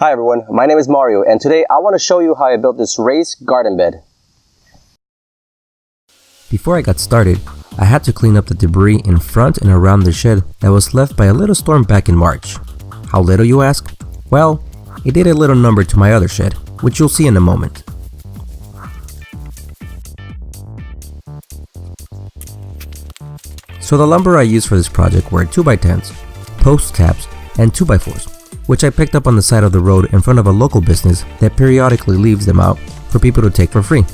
Hi everyone, my name is Mario, and today I want to show you how I built this raised garden bed. Before I got started, I had to clean up the debris in front and around the shed that was left by a little storm back in March. How little, you ask? Well, it did a little number to my other shed, which you'll see in a moment. So the lumber I used for this project were 2x10s, post caps, and 2x4s, which I picked up on the side of the road in front of a local business that periodically leaves them out for people to take for free.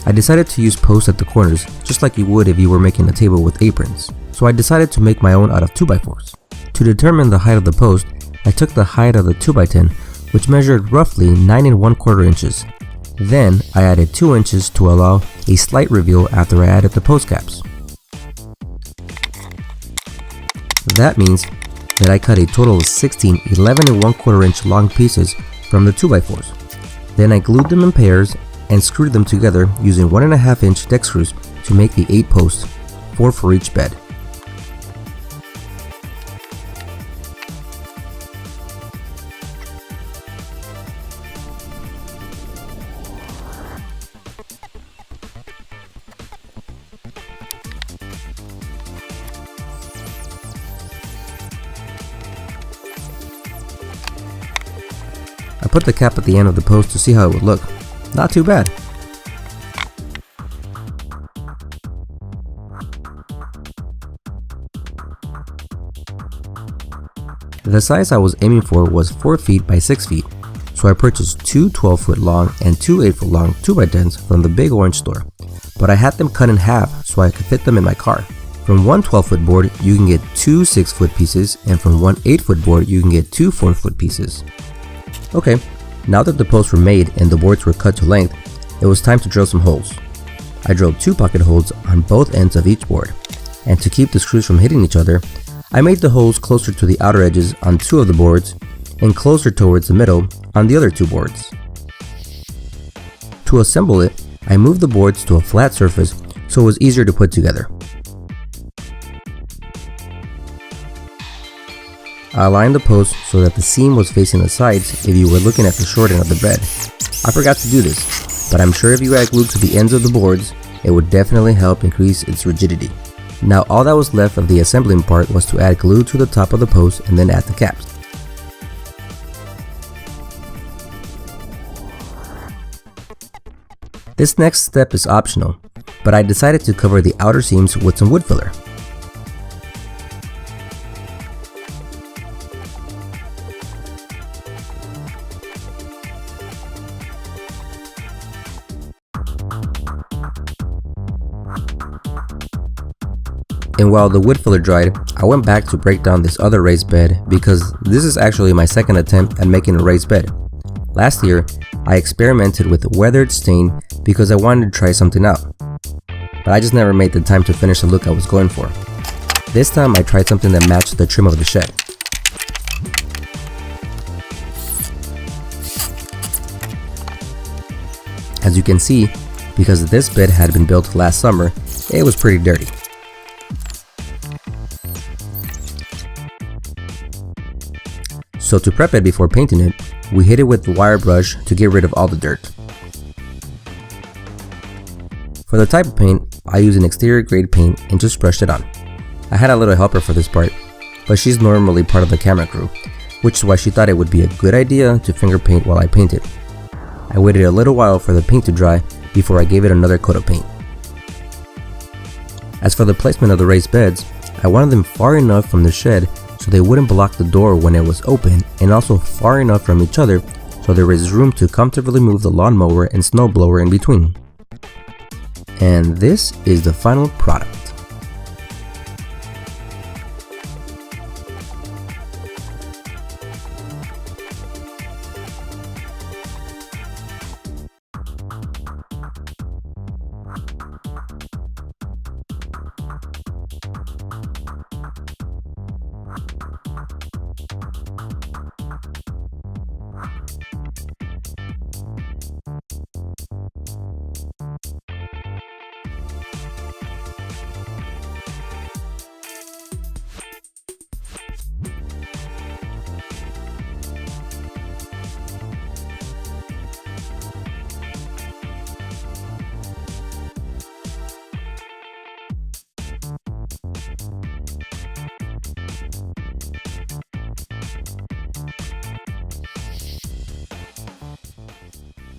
I decided to use posts at the corners, just like you would if you were making a table with aprons, so I decided to make my own out of 2x4s. To determine the height of the post, I took the height of the 2x10, which measured roughly 9 1/4 inches. Then I added 2 inches to allow a slight reveal after I added the post caps. That means that I cut a total of 16 11 1/4 inch long pieces from the 2x4s. Then I glued them in pairs and screwed them together using 1.5 inch deck screws to make the 8 posts, 4 for each bed. I put the cap at the end of the post to see how it would look. Not too bad. The size I was aiming for was 4 feet by 6 feet, so I purchased 2 12-foot long and 2 8-foot long 2x10s from the Big Orange store, but I had them cut in half so I could fit them in my car. From one 12-foot board you can get 2 6-foot pieces, and from one 8-foot board you can get 2 4-foot pieces. Okay, now that the posts were made and the boards were cut to length, it was time to drill some holes. I drilled 2 pocket holes on both ends of each board, and to keep the screws from hitting each other, I made the holes closer to the outer edges on 2 of the boards and closer towards the middle on the other 2 boards. To assemble it, I moved the boards to a flat surface so it was easier to put together. I aligned the post so that the seam was facing the sides if you were looking at the short end of the bed. I forgot to do this, but I'm sure if you add glue to the ends of the boards, it would definitely help increase its rigidity. Now all that was left of the assembling part was to add glue to the top of the post and then add the caps. This next step is optional, but I decided to cover the outer seams with some wood filler. And while the wood filler dried, I went back to break down this other raised bed because this is actually my second attempt at making a raised bed. Last year, I experimented with weathered stain because I wanted to try something out, but I just never made the time to finish the look I was going for. This time I tried something that matched the trim of the shed. As you can see, because this bed had been built last summer, it was pretty dirty. So to prep it before painting it, we hit it with the wire brush to get rid of all the dirt. For the type of paint, I use an exterior grade paint and just brushed it on. I had a little helper for this part, but she's normally part of the camera crew, which is why she thought it would be a good idea to finger paint while I painted. I waited a little while for the paint to dry before I gave it another coat of paint. As for the placement of the raised beds, I wanted them far enough from the shed so they wouldn't block the door when it was open, and also far enough from each other so there is room to comfortably move the lawnmower and snowblower in between. And this is the final product.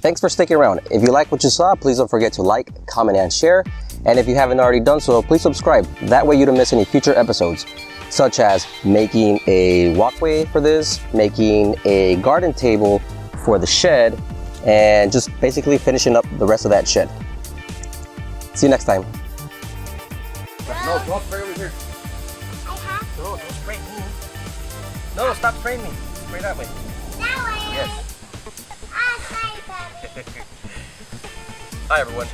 Thanks for sticking around. If you like what you saw, please don't forget to like, comment, and share. And if you haven't already done so, please subscribe. That way you don't miss any future episodes, such as making a walkway for this, making a garden table for the shed, and just basically finishing up the rest of that shed. See you next time. No, don't spray over here. I have to. No, don't spray me. No, stop spraying me. Spray that way. That way. Yes. I'll spray, Daddy. Hi, everyone.